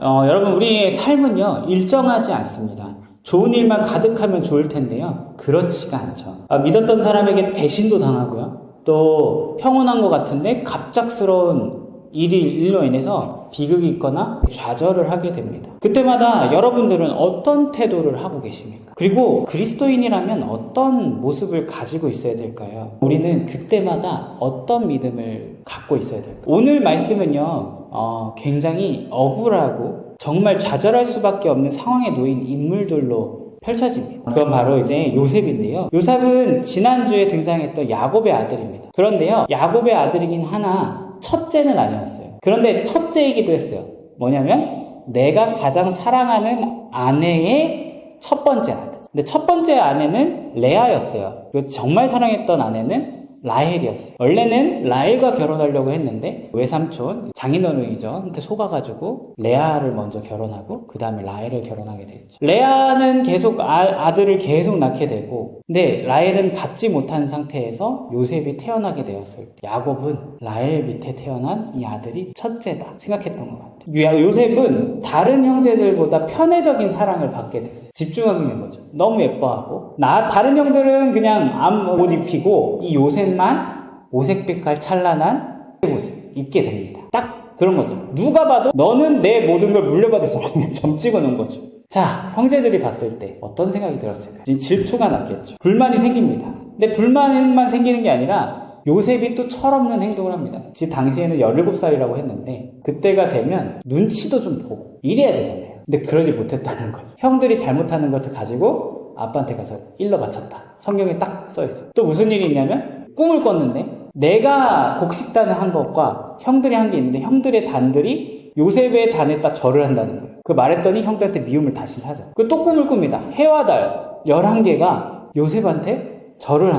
여러분, 우리의 삶은요, 일정하지 않습니다. 좋은 일만 가득하면 좋을 텐데요. 그렇지가 않죠. 믿었던 사람에게 배신도 당하고요. 또 평온한 것 같은데 갑작스러운 일로 인해서 비극이 있거나 좌절을 하게 됩니다. 그때마다 여러분들은 어떤 태도를 하고 계십니까? 그리고 그리스도인이라면 어떤 모습을 가지고 있어야 될까요? 우리는 그때마다 어떤 믿음을 갖고 있어야 될까요? 오늘 말씀은요, 굉장히 억울하고 정말 좌절할 수밖에 없는 상황에 놓인 인물들로 펼쳐집니다. 그건 바로 이제 요셉인데요. 요셉은 지난주에 등장했던 야곱의 아들입니다. 그런데요, 야곱의 아들이긴 하나 첫째는 아니었어요. 그런데 첫째이기도 했어요. 뭐냐면 내가 가장 사랑하는 아내의 첫 번째 아들. 근데 첫 번째 아내는 레아였어요. 정말 사랑했던 아내는 라헬이었어요. 원래는 라헬과 결혼하려고 했는데 외삼촌, 장인어른이죠. 한테 속아가지고 레아를 먼저 결혼하고 그 다음에 라헬을 결혼하게 됐죠. 레아는 계속 아들을 계속 낳게 되고, 근데 라헬은 갖지 못한 상태에서 요셉이 태어나게 되었을 때 야곱은 라헬 밑에 태어난 이 아들이 첫째다 생각했던 것 같아요. 요셉은 다른 형제들보다 편애적인 사랑을 받게 됐어요. 집중하게 된 거죠. 너무 예뻐하고, 다른 형들은 그냥 옷 입히고 이 요셉만 오색빛깔 찬란한 옷을 입게 됩니다. 딱 그런 거죠. 누가 봐도 너는 내 모든 걸 물려받을 사람이야. 점 찍어놓은 거죠. 자, 형제들이 봤을 때 어떤 생각이 들었을까요? 질투가 났겠죠. 불만이 생깁니다. 근데 불만만 생기는 게 아니라 요셉이 또 철없는 행동을 합니다. 당시에는 17살이라고 했는데 그때가 되면 눈치도 좀 보고 이래야 되잖아요. 근데 그러지 못했다는 거죠. 형들이 잘못하는 것을 가지고 아빠한테 가서 일러 바쳤다. 성경에 딱 써있어요. 또 무슨 일이 있냐면 꿈을 꿨는데 내가 곡식단을 한 것과 형들이 한 게 있는데 형들의 단들이 요셉의 단에 딱 절을 한다는 거예요. 그 말했더니 형들한테 미움을 다시 사죠. 또 꿈을 꿉니다. 해와 달 11개가 요셉한테 절을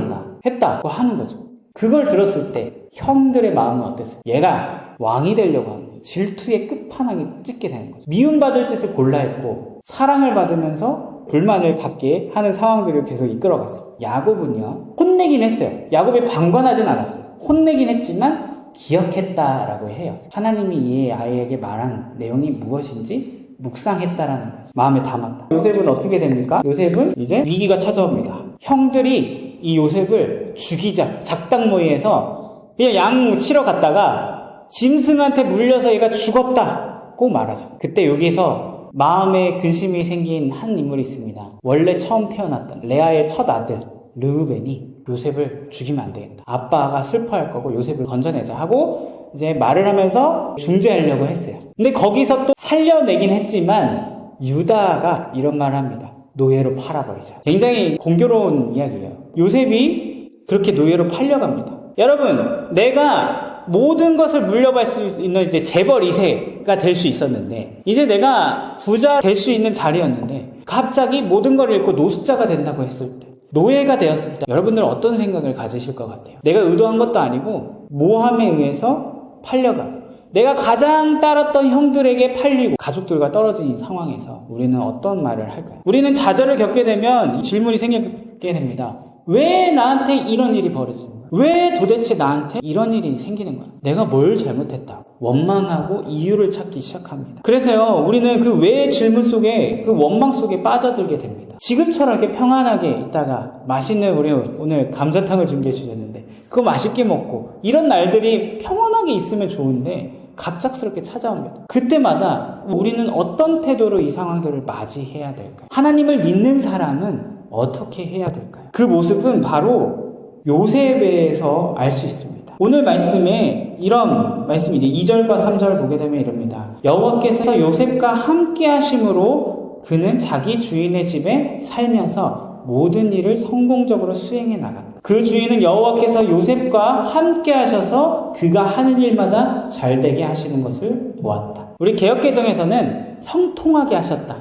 했다고 하는 거죠. 그걸 들었을 때 형들의 마음은 어땠어요? 얘가 왕이 되려고 하는 거예요. 질투의 끝판왕이 찍게 되는 거죠. 미움받을 짓을 골라 했고 사랑을 받으면서 불만을 갖게 하는 상황들을 계속 이끌어갔어요. 야곱은요, 혼내긴 했어요. 야곱이 방관하진 않았어요. 혼내긴 했지만 기억했다라고 해요. 하나님이 이 아이에게 말한 내용이 무엇인지 묵상했다라는 거죠. 마음에 담았다. 요셉은 어떻게 됩니까? 요셉은 이제 위기가 찾아옵니다. 형들이 이 요셉을 죽이자 작당모의에서 그냥 양 치러 갔다가 짐승한테 물려서 얘가 죽었다고 말하죠. 그때 여기서 마음에 근심이 생긴 한 인물이 있습니다. 원래 처음 태어났던 레아의 첫 아들 르우벤이 요셉을 죽이면 안 되겠다. 아빠가 슬퍼할 거고 요셉을 건져내자 하고 이제 말을 하면서 중재하려고 했어요. 근데 거기서 또 살려내긴 했지만 유다가 이런 말을 합니다. 노예로 팔아버리자. 굉장히 공교로운 이야기예요. 요셉이 그렇게 노예로 팔려갑니다. 여러분, 내가 모든 것을 물려받을 수 있는 이제 재벌 2세가 될 수 있었는데, 이제 내가 부자 될 수 있는 자리였는데, 갑자기 모든 걸 잃고 노숙자가 된다고 했을 때, 노예가 되었을 때, 여러분들은 어떤 생각을 가지실 것 같아요? 내가 의도한 것도 아니고, 모함에 의해서 팔려가고, 내가 가장 따랐던 형들에게 팔리고 가족들과 떨어진 이 상황에서 우리는 어떤 말을 할까요? 우리는 좌절을 겪게 되면 질문이 생기게 됩니다. 왜 나한테 이런 일이 벌어지는 거야? 왜 도대체 나한테 이런 일이 생기는 거야? 내가 뭘 잘못했다고 원망하고 이유를 찾기 시작합니다. 그래서요, 우리는 그 왜 질문 속에, 그 원망 속에 빠져들게 됩니다. 지금처럼 이렇게 평안하게 있다가 맛있는, 우리 오늘 감자탕을 준비해 주셨는데 그거 맛있게 먹고 이런 날들이 평온하게 있으면 좋은데 갑작스럽게 찾아옵니다. 그때마다 우리는 어떤 태도로 이 상황들을 맞이해야 될까요? 하나님을 믿는 사람은 어떻게 해야 될까요? 그 모습은 바로 요셉에서 알 수 있습니다. 오늘 말씀에 이런 말씀이 이제 2절과 3절 보게 되면 이럽니다. 여호와께서 요셉과 함께 하심으로 그는 자기 주인의 집에 살면서 모든 일을 성공적으로 수행해 나간다. 그 주인은 여호와께서 요셉과 함께 하셔서 그가 하는 일마다 잘되게 하시는 것을 보았다. 우리 개역개정에서는 형통하게 하셨다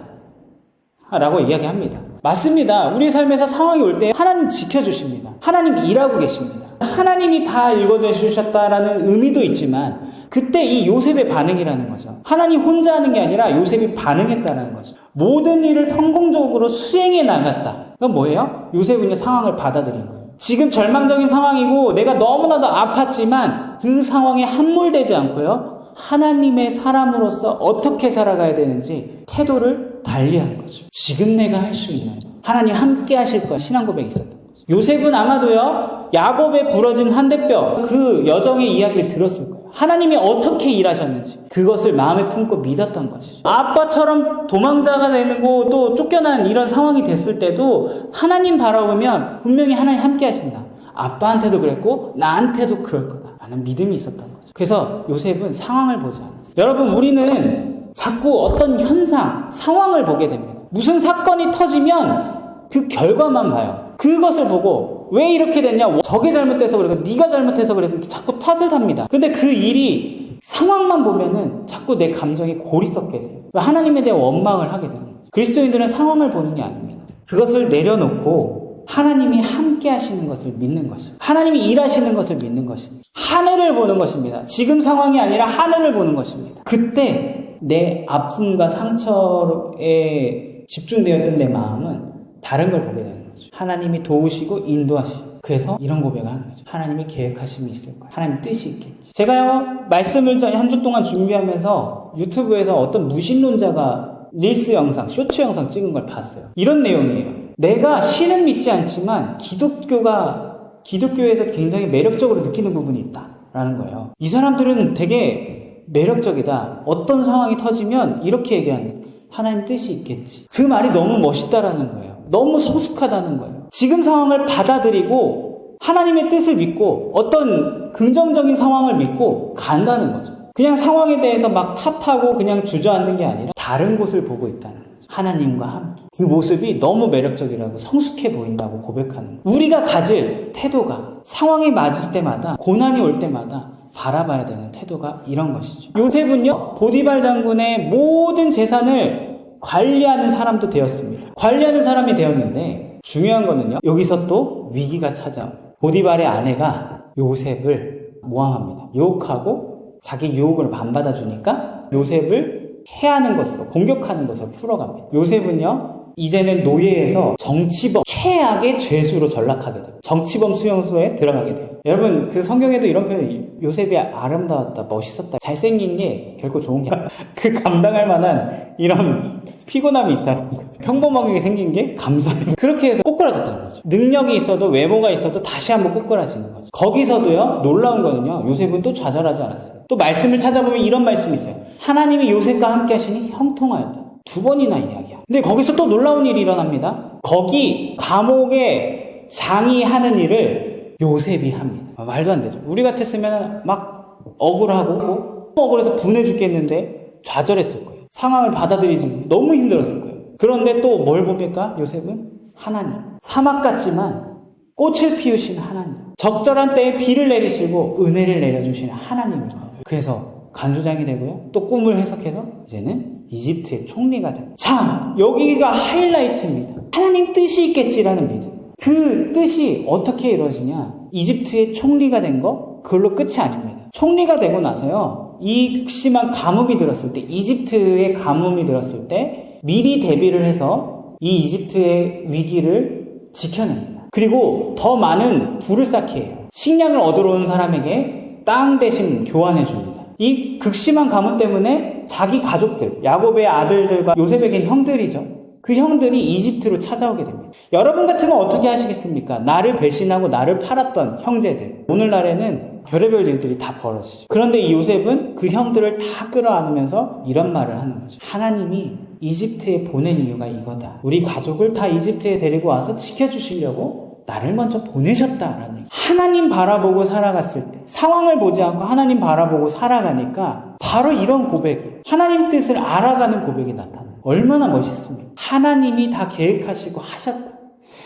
라고 이야기합니다. 맞습니다. 우리 삶에서 상황이 올 때 하나님 지켜주십니다. 하나님 일하고 계십니다. 하나님이 다 읽어내 주셨다라는 의미도 있지만 그때 이 요셉의 반응이라는 거죠. 하나님 혼자 하는 게 아니라 요셉이 반응했다는 거죠. 모든 일을 성공적으로 수행해 나갔다. 그건 뭐예요? 요셉은 상황을 받아들인 거예요. 지금 절망적인 상황이고 내가 너무나도 아팠지만 그 상황에 함몰되지 않고요. 하나님의 사람으로서 어떻게 살아가야 되는지 태도를 달리한 거죠. 지금 내가 할 수 있는 하나님 함께 하실 거야 신앙 고백이 있었던 거죠. 요셉은 아마도요 야곱의 부러진 환대뼈 그 여정의 이야기를 들었을 거예요. 하나님이 어떻게 일하셨는지 그것을 마음에 품고 믿었던 것이죠. 아빠처럼 도망자가 되는 거 또 쫓겨난 이런 상황이 됐을 때도 하나님 바라보면 분명히 하나님 함께 하신다. 아빠한테도 그랬고 나한테도 그럴 거다 라는 믿음이 있었던 거죠. 그래서 요셉은 상황을 보지 않았어요. 여러분 우리는 자꾸 어떤 현상, 상황을 보게 됩니다. 무슨 사건이 터지면 그 결과만 봐요. 그것을 보고 왜 이렇게 됐냐? 저게 잘못돼서 그래서 네가 잘못해서 그래서 자꾸 탓을 합니다. 근데 그 일이 상황만 보면은 자꾸 내 감정에 골이 썩게 돼요. 하나님에 대해 원망을 하게 되는 거죠. 그리스도인들은 상황을 보는 게 아닙니다. 그것을 내려놓고 하나님이 함께 하시는 것을 믿는 것이죠. 하나님이 일하시는 것을 믿는 것입니다. 하늘을 보는 것입니다. 지금 상황이 아니라 하늘을 보는 것입니다. 그때 내 아픔과 상처에 집중되었던 내 마음은 다른 걸 보게 되는 거죠. 하나님이 도우시고 인도하시고 그래서 이런 고백을 하는 거죠. 하나님이 계획하심이 있을 거예요. 하나님 뜻이 있겠지. 제가요 말씀을 한 주 동안 준비하면서 유튜브에서 어떤 무신론자가 릴스 영상, 쇼츠 영상 찍은 걸 봤어요. 이런 내용이에요. 내가 신은 믿지 않지만 기독교에서 굉장히 매력적으로 느끼는 부분이 있다라는 거예요. 이 사람들은 되게 매력적이다. 어떤 상황이 터지면 이렇게 얘기하는 하나님 뜻이 있겠지. 그 말이 너무 멋있다라는 거예요. 너무 성숙하다는 거예요. 지금 상황을 받아들이고 하나님의 뜻을 믿고 어떤 긍정적인 상황을 믿고 간다는 거죠. 그냥 상황에 대해서 막 탓하고 그냥 주저앉는 게 아니라 다른 곳을 보고 있다는 거죠. 하나님과 함께. 그 모습이 너무 매력적이라고 성숙해 보인다고 고백하는 거예요. 우리가 가질 태도가 상황이 맞을 때마다 고난이 올 때마다 바라봐야 되는 태도가 이런 것이죠. 요셉은요 보디발 장군의 모든 재산을 관리하는 사람도 되었습니다. 관리하는 사람이 되었는데 중요한 거는요 여기서 또 위기가 찾아와요. 보디발의 아내가 요셉을 모함합니다. 유혹하고 자기 유혹을 안 받아주니까 요셉을 해하는 것으로 공격하는 것으로 풀어갑니다. 요셉은요 이제는 노예에서 정치범 최악의 죄수로 전락하게 돼요. 정치범 수용소에 들어가게 돼요. 여러분 그 성경에도 이런 표현이 요셉이 아름다웠다, 멋있었다, 잘생긴 게 결코 좋은 게 아니라 그 감당할 만한 이런 피곤함이 있다는 거죠. 평범하게 생긴 게 감사해요. 그렇게 해서 꼬꾸라졌다는 거죠. 능력이 있어도 외모가 있어도 다시 한번 꼬꾸라지는 거죠. 거기서도요 놀라운 거는요 요셉은 또 좌절하지 않았어요. 또 말씀을 찾아보면 이런 말씀이 있어요. 하나님이 요셉과 함께 하시니 형통하였다. 2번이나 이야기야. 근데 거기서 또 놀라운 일이 일어납니다. 거기 감옥에 장이 하는 일을 요셉이 합니다. 말도 안 되죠. 우리 같았으면 막 억울하고 억울해서 분해 죽겠는데 좌절했을 거예요. 상황을 받아들이지 너무 힘들었을 거예요. 그런데 또 뭘 봅니까? 요셉은 하나님. 사막 같지만 꽃을 피우신 하나님. 적절한 때에 비를 내리시고 은혜를 내려주시는 하나님을 봐요. 그래서 간수장이 되고요. 또 꿈을 해석해서 이제는 이집트의 총리가 됩니다. 자, 여기가 하이라이트입니다. 하나님 뜻이 있겠지라는 믿음. 그 뜻이 어떻게 이루어지냐? 이집트의 총리가 된 거 그걸로 끝이 아닙니다. 총리가 되고 나서요. 이 극심한 가뭄이 들었을 때 이집트의 가뭄이 들었을 때 미리 대비를 해서 이 이집트의 위기를 지켜냅니다. 그리고 더 많은 불을 쌓게 해요. 식량을 얻으러 온 사람에게 땅 대신 교환해 줍니다. 이 극심한 가뭄 때문에 자기 가족들, 야곱의 아들들과 요셉에겐 형들이죠. 그 형들이 이집트로 찾아오게 됩니다. 여러분 같으면 어떻게 하시겠습니까? 나를 배신하고 나를 팔았던 형제들. 오늘날에는 별의별 일들이 다 벌어지죠. 그런데 이 요셉은 그 형들을 다 끌어안으면서 이런 말을 하는 거죠. 하나님이 이집트에 보낸 이유가 이거다. 우리 가족을 다 이집트에 데리고 와서 지켜주시려고 나를 먼저 보내셨다라는 얘기. 하나님 바라보고 살아갔을 때 상황을 보지 않고 하나님 바라보고 살아가니까 바로 이런 고백이 하나님 뜻을 알아가는 고백이 나타나요. 얼마나 멋있습니까? 하나님이 다 계획하시고 하셨다.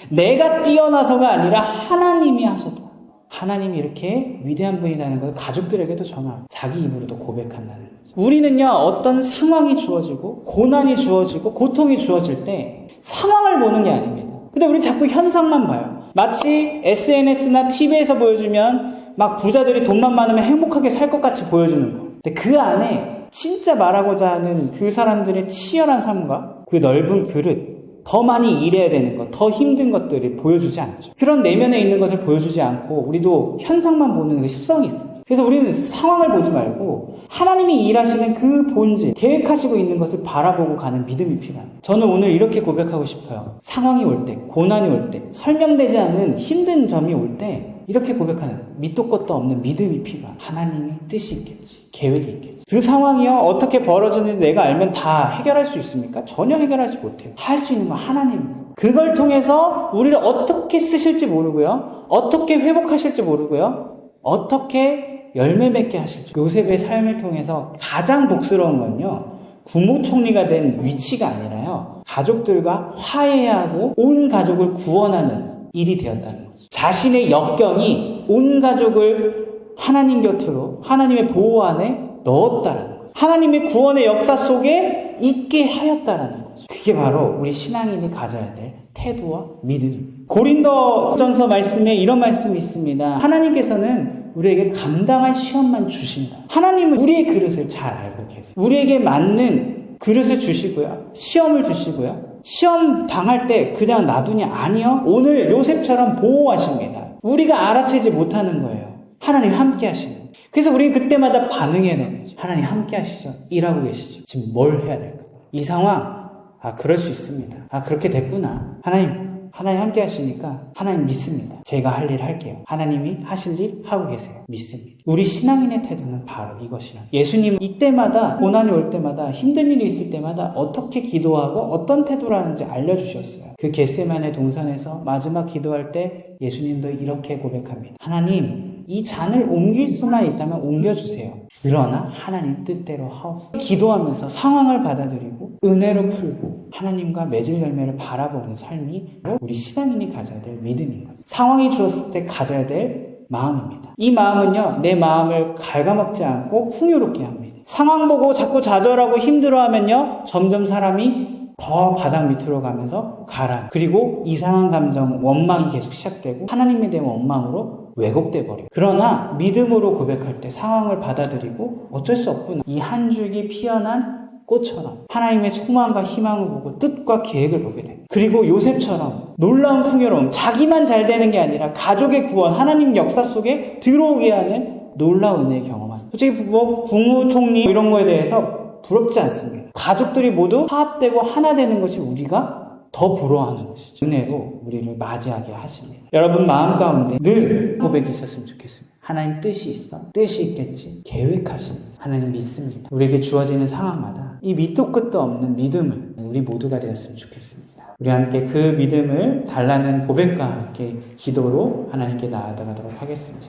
내가 뛰어나서가 아니라 하나님이 하셨다. 하나님이 이렇게 위대한 분이라는 것을 가족들에게도 전하고 자기 입으로도 고백한다는 거죠. 우리는요 어떤 상황이 주어지고 고난이 주어지고 고통이 주어질 때 상황을 보는 게 아닙니다. 근데 우리 자꾸 현상만 봐요. 마치 SNS나 TV에서 보여주면 막 부자들이 돈만 많으면 행복하게 살 것 같이 보여주는 거. 근데 그 안에 진짜 말하고자 하는 그 사람들의 치열한 삶과 그 넓은 그릇, 더 많이 일해야 되는 것, 더 힘든 것들을 보여주지 않죠. 그런 내면에 있는 것을 보여주지 않고 우리도 현상만 보는 그 습성이 있습니다. 그래서 우리는 상황을 보지 말고 하나님이 일하시는 그 본질, 계획하시고 있는 것을 바라보고 가는 믿음이 필요합니다. 저는 오늘 이렇게 고백하고 싶어요. 상황이 올 때, 고난이 올 때, 설명되지 않는 힘든 점이 올 때 이렇게 고백하는 밑도 끝도 없는 믿음이 필요한 하나님이 뜻이 있겠지, 계획이 있겠지. 그 상황이요 어떻게 벌어졌는지 내가 알면 다 해결할 수 있습니까? 전혀 해결하지 못해요. 할 수 있는 건 하나님입니다. 그걸 통해서 우리를 어떻게 쓰실지 모르고요, 어떻게 회복하실지 모르고요, 어떻게 열매 맺게 하실지. 요셉의 삶을 통해서 가장 복스러운 건요, 국무총리가 된 위치가 아니라요, 가족들과 화해하고 온 가족을 구원하는 일이 되었다는 거죠. 자신의 역경이 온 가족을 하나님 곁으로, 하나님의 보호 안에 넣었다라는 거죠. 하나님의 구원의 역사 속에 있게 하였다라는 거죠. 그게 바로 우리 신앙인이 가져야 될 태도와 믿음입니다. 고린도전서 말씀에 이런 말씀이 있습니다. 하나님께서는 우리에게 감당할 시험만 주신다. 하나님은 우리의 그릇을 잘 알고 계세요. 우리에게 맞는 그릇을 주시고요, 시험을 주시고요, 시험 당할 때 그냥 놔두냐? 아니요. 오늘 요셉처럼 보호하십니다. 우리가 알아채지 못하는 거예요. 하나님 함께 하시는. 그래서 우리는 그때마다 반응해야 되는 거죠. 하나님 함께 하시죠. 일하고 계시죠. 지금 뭘 해야 될까? 이 상황, 그럴 수 있습니다. 그렇게 됐구나. 하나님 함께 하시니까 하나님 믿습니다. 제가 할 일 할게요. 하나님이 하실 일 하고 계세요. 믿습니다. 우리 신앙인의 태도는 바로 이것이라. 예수님은 이때마다, 고난이 올 때마다, 힘든 일이 있을 때마다 어떻게 기도하고 어떤 태도를 하는지 알려주셨어요. 그 겟세마네 동산에서 마지막 기도할 때 예수님도 이렇게 고백합니다. 하나님, 이 잔을 옮길 수만 있다면 옮겨주세요. 그러나 하나님 뜻대로 하옵소서. 기도하면서 상황을 받아들이고 은혜로 풀고 하나님과 맺을 열매를 바라보는 삶이 우리 신앙인이 가져야 될 믿음인 거죠. 상황이 주었을 때 가져야 될 마음입니다. 이 마음은요, 내 마음을 갉아먹지 않고 풍요롭게 합니다. 상황 보고 자꾸 좌절하고 힘들어하면요, 점점 사람이 더 바닥 밑으로 가면서 가라. 그리고 이상한 감정, 원망이 계속 시작되고 하나님에 대한 원망으로 왜곡돼 버려요. 그러나 믿음으로 고백할 때 상황을 받아들이고 어쩔 수 없구나. 이 한 줄기 피어난 꽃처럼 하나님의 소망과 희망을 보고 뜻과 계획을 보게 됩니다. 그리고 요셉처럼 놀라운 풍요로움, 자기만 잘 되는 게 아니라 가족의 구원, 하나님 역사 속에 들어오게 하는 놀라운 은혜의 경험한. 솔직히 국무총리 이런 거에 대해서 부럽지 않습니다. 가족들이 모두 화합되고 하나 되는 것이 우리가 더 부러워하는 것이죠. 은혜로 우리를 맞이하게 하십니다. 여러분 마음 가운데 늘 고백이 있었으면 좋겠습니다. 하나님 뜻이 있어. 뜻이 있겠지. 계획하십니다. 하나님 믿습니다. 우리에게 주어지는 상황마다 이 밑도 끝도 없는 믿음을 우리 모두가 되었으면 좋겠습니다. 우리 함께 그 믿음을 달라는 고백과 함께 기도로 하나님께 나아가도록 하겠습니다.